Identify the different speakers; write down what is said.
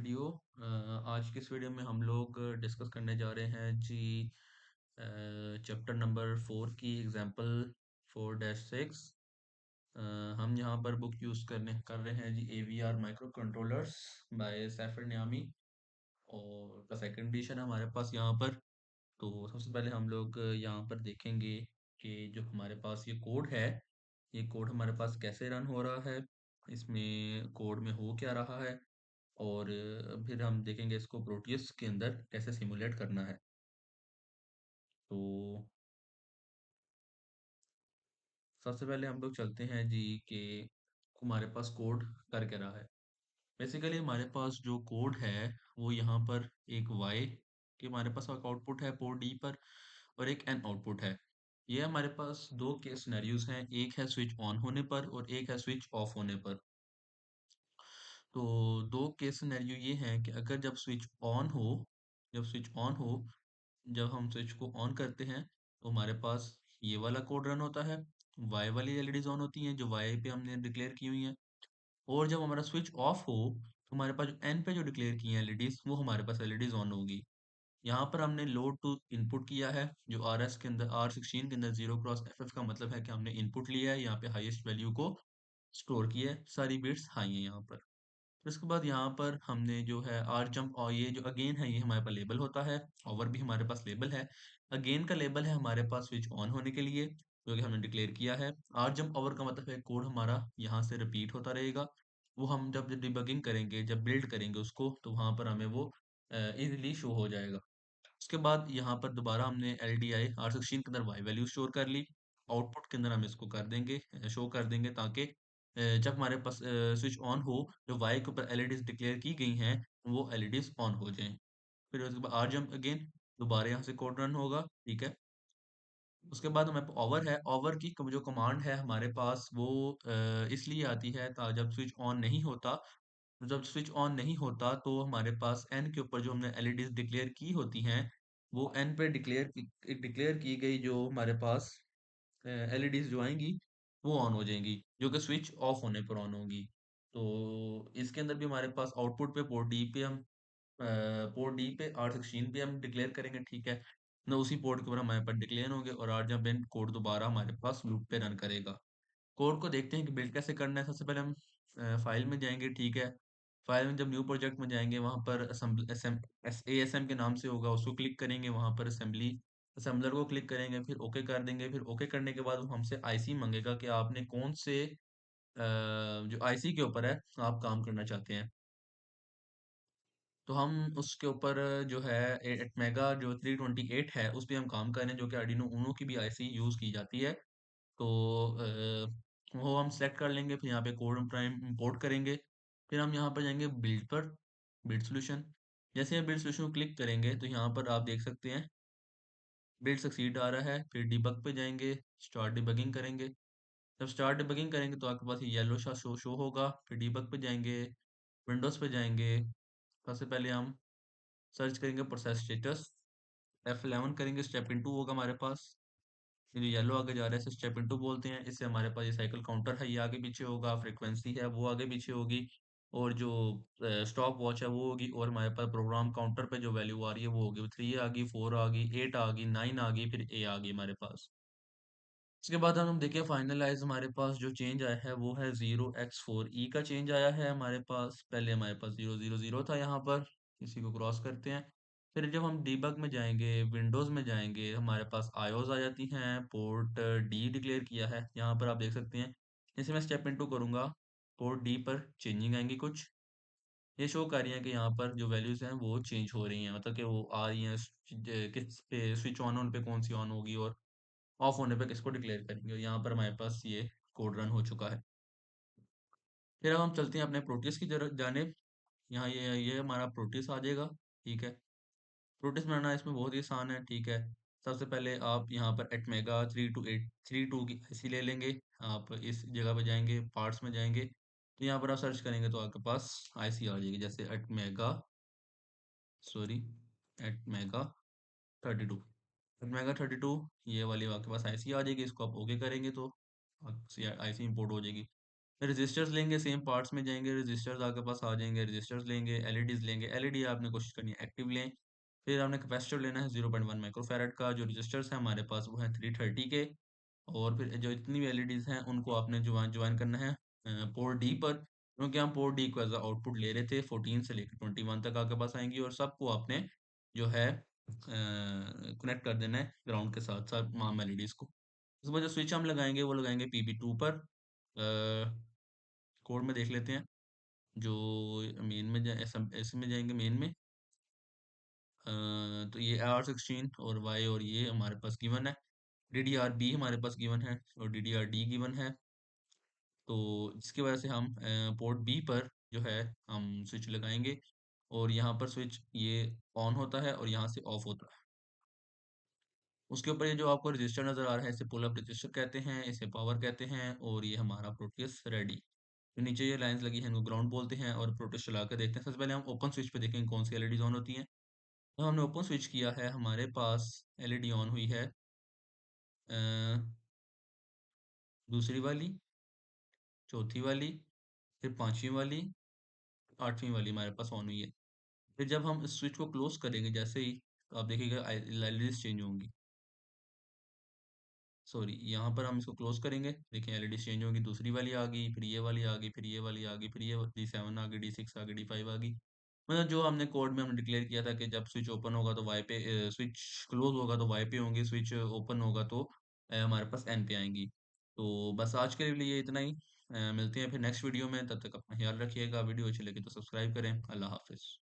Speaker 1: Video. आज की इस वीडियो में हम लोग डिस्कस करने जा रहे हैं जी चैप्टर नंबर 4 की एग्जांपल 4-6। हम यहाँ पर बुक यूज़ करने कर रहे हैं जी AVR माइक्रो कंट्रोलर्स बाय सैफर न्यामी, और का सेकंड एडिशन है हमारे पास यहाँ पर। तो सबसे पहले हम लोग यहाँ पर देखेंगे कि जो हमारे पास ये कोड है, ये कोड हमारे पास कैसे रन हो रहा है, इसमें कोड में हो क्या रहा है, और फिर हम देखेंगे इसको प्रोटियस के अंदर कैसे सिमुलेट करना है। तो सबसे पहले हम लोग चलते हैं जी कि हमारे पास कोड कर क्या रहा है। बेसिकली हमारे पास जो कोड है वो यहाँ पर एक y कि हमारे पास एक आउटपुट है पोर्ट डी पर, और एक n आउटपुट है। ये हमारे पास दो केस सिनेरियोज हैं, एक है स्विच ऑन होने पर और एक है स्विच ऑफ होने पर। तो दो केस सिनेरियो ये हैं कि अगर जब स्विच ऑन हो, जब हम स्विच को ऑन करते हैं तो हमारे पास ये वाला कोड रन होता है, वाई वाली एलईडीज ऑन होती हैं जो वाई पे हमने डिक्लेयर की हुई हैं। और जब हमारा स्विच ऑफ हो तो हमारे पास जो एन पे जो डिक्लेयर की हैं एलईडीज, वो हमारे पास एलईडीज ऑन होगी। यहाँ पर हमने लोड टू इनपुट किया है, जो आर एस के अंदर R16 के अंदर 0 क्रॉस FF का मतलब है कि हमने इनपुट लिया है, यहाँ पे हाईएस्ट वैल्यू को स्टोर किया है, सारी बिट्स हाई हैं यहाँ पर। फिर उसके बाद यहाँ पर हमने जो है आर जंप, और ये जो अगेन है ये हमारे पास लेबल होता है, ओवर भी हमारे पास लेबल है। अगेन का लेबल है हमारे पास स्विच ऑन होने के लिए, जो कि हमने डिक्लेयर किया है। आर जंप ओवर का मतलब है कोड हमारा यहाँ से रिपीट होता रहेगा, वो हम जब डिबगिंग करेंगे, जब बिल्ड करेंगे उसको, तो वहाँ पर हमें वो इजीली शो हो जाएगा। उसके बाद यहाँ पर दोबारा हमने LDI R16 के अंदर वाई वैल्यू स्टोर कर ली, आउटपुट के अंदर हम इसको कर देंगे, शो कर देंगे, ताकि जब हमारे पास स्विच ऑन हो, जो वाई के ऊपर एलईडीज डिक्लेयर की गई हैं वो एलईडीज ऑन हो जाएं। फिर उसके बाद आर जंप अगेन, दोबारा यहाँ से कोड रन होगा, ठीक है। उसके बाद हमारे पास ओवर है, ओवर की जो कमांड है हमारे पास वो इसलिए आती है जब स्विच ऑन नहीं होता। जब स्विच ऑन नहीं होता तो हमारे पास एन के ऊपर जो हमने एलईडीज डिक्लेयर की होती हैं, वो एन पे डिक्लेयर की गई जो हमारे पास एलईडीज जो आएंगी वो ऑन हो जाएंगी, जो कि स्विच ऑफ होने पर ऑन होंगी। तो इसके अंदर भी हमारे पास आउटपुट पे पोर्ट डी पे R16 पे हम डिक्लेयर करेंगे, ठीक है ना। उसी पोर्ट के ऊपर हमारे पास डिक्लेयर होंगे, और आर जब एन कोड दोबारा हमारे पास लूप पे रन करेगा। कोड को देखते हैं कि बिल्ड कैसे करना है। सबसे पहले हम फाइल में जाएंगे, ठीक है। फाइल में जब न्यू प्रोजेक्ट में जाएंगे, वहाँ पर ASM के नाम से होगा, उसको क्लिक करेंगे, वहाँ पर असेंबलर को क्लिक करेंगे, फिर ओके कर देंगे। फिर ओके करने के बाद वो हमसे आईसी मांगेगा कि आपने कौन से जो आईसी के ऊपर है आप काम करना चाहते हैं। तो हम उसके ऊपर जो है एटमेगा जो 328 है उस पे हम काम करें, जो कि आर्डिनो ऊनो की भी आईसी यूज़ की जाती है। तो वो हम सेलेक्ट कर लेंगे, फिर यहाँ पे कोड प्राइम इंपोर्ट करेंगे। फिर हम यहाँ पर जाएंगे बिल्ड पर, बिल्ड सॉल्यूशन। जैसे हम बिल्ड सॉल्यूशन को क्लिक करेंगे तो यहाँ पर आप देख सकते हैं बिल्ड सक्सीड आ रहा है। फिर डिबग पे जाएंगे, स्टार्ट डिबगिंग करेंगे। जब स्टार्ट डिबगिंग करेंगे तो आपके पास ये येलो सा शो होगा। फिर डिबग पे जाएंगे, विंडोज़ पे जाएंगे। सबसे पहले हम सर्च करेंगे प्रोसेस स्टेटस, F11 करेंगे, स्टेप इनटू होगा हमारे पास। ये जो येलो आगे जा रहा है इसे स्टेप इनटू बोलते हैं। इससे हमारे पास ये साइकिल काउंटर है, ये आगे पीछे होगा, फ्रीक्वेंसी है वो आगे पीछे होगी, और जो स्टॉप वॉच है वो होगी, और हमारे पास प्रोग्राम काउंटर पे जो वैल्यू आ रही है वो होगी 3 आ गई, 4 आ गई, 8 आ गई, 9 आ गई, फिर A आ गई हमारे पास। इसके बाद हम देखिए फाइनलाइज, हमारे पास जो चेंज आया है वो है 0x4e का चेंज आया है हमारे पास। पहले हमारे पास 000 था यहाँ पर, इसी को क्रॉस करते हैं। फिर जब हम डीबग में जाएंगे, विंडोज़ में जाएंगे, हमारे पास आयोज आ जाती हैं, पोर्ट डी डिक्लेयर किया है यहाँ पर आप देख सकते हैं। जैसे मैं स्टेप इनटू करूँगा, पोर्ट डी पर चेंजिंग आएंगी कुछ, ये शो कर रही है कि यहाँ पर जो वैल्यूज़ हैं वो चेंज हो रही हैं, मतलब कि वो आ रही हैं किस पे स्विच ऑन होने पे कौन सी ऑन होगी, और ऑफ होने पे किसको डिक्लेयर करेंगे। और यहाँ पर हमारे पास ये कोड रन हो चुका है। फिर अब हम चलते हैं अपने प्रोटीज की जानिब। यहाँ ये हमारा प्रोटीज आ जाएगा, ठीक है। प्रोटीज बनाना इसमें बहुत ही आसान है, ठीक है। सबसे पहले आप यहाँ पर एटमेगा 32 की आईसी ले लेंगे। आप इस जगह पे जाएंगे, पार्ट्स में जाएंगे, तो यहाँ पर आप सर्च करेंगे तो आपके पास आईसी आ जाएगी, जैसे एटमेगा 32। एटमेगा 32 ये वाली आपके पास आईसी आ जाएगी, इसको आप ओके करेंगे तो आईसी इंपोर्ट हो जाएगी। रजिस्टर्स लेंगे, सेम पार्ट्स में जाएंगे, रजिस्टर्स आपके पास आ जाएंगे, रजिस्टर्स लेंगे, एलईडीज लेंगे, एलईडी आपने कोशिश करनी है एक्टिव लें। फिर आपने कैपेसिटर लेना है 0.1 माइक्रोफैरड का। जो रजिस्टर्स है हमारे पास वो है 330 के। और फिर जो इतनी भी एलईडीज हैं उनको आपने ज्वाइन ज्वाइन करना है पोर्ट डी पर, क्योंकि हम पोर्ट डी को एज आउटपुट ले रहे थे। 14 से लेकर 21 तक आपके पास आएंगी, और सबको आपने जो है कनेक्ट कर देना है ग्राउंड के साथ साथ तमाम एलईडीज को। उसके बाद जो स्विच हम लगाएंगे वो लगाएंगे पीबी 2 पर। कोड में देख लेते हैं। जो मेन में ऐसे में जाएंगे मेन में। तो ये R16 और वाई और ये हमारे पास गिवन है। DDR-B हमारे पास गिवन है और DDR-D गिवन है। तो जिसकी वजह से हम पोर्ट बी पर जो है हम स्विच लगाएंगे, और यहाँ पर स्विच ये ऑन होता है और यहाँ से ऑफ होता है। उसके ऊपर ये जो आपको रजिस्टर नजर आ रहा है इसे पुल अप रजिस्टर कहते हैं, इसे पावर कहते हैं, और ये हमारा प्रोटेस रेडी। तो नीचे ये लाइंस लगी हैं इनको ग्राउंड बोलते हैं। और प्रोटेस चला कर देखते हैं। सबसे पहले हम ओपन स्विच पे देखेंगे कौन सी एलईडी ऑन होती है। तो हमने ओपन स्विच किया है, हमारे पास एलईडी ऑन हुई है अ, दूसरी वाली, चौथी वाली, फिर पांचवी वाली, आठवीं वाली हमारे पास ऑन हुई है। फिर जब हम इस स्विच को क्लोज करेंगे जैसे ही, तो आप देखिएगा एलईडीज चेंज होंगी। सॉरी, यहाँ पर हम इसको क्लोज करेंगे, देखिए एलईडीज चेंज होंगी। दूसरी वाली आ गई, फिर ये वाली आ गई, फिर ये वाली आ गई, फिर ये D7 आ गई, D6 आ गई, D5 आ गई। मतलब जो हमने कोड में हमने डिक्लेयर किया था कि जब स्विच ओपन होगा तो वाई पे, स्विच क्लोज होगा तो वाई पे होंगी, स्विच ओपन होगा तो हमारे पास एन पे आएंगी। तो बस आज के लिए ये इतना ही। मिलते हैं फिर नेक्स्ट वीडियो में, तब तक अपना ख्याल रखिएगा। वीडियो अच्छी लगी तो सब्सक्राइब करें। अल्लाह हाफिज़।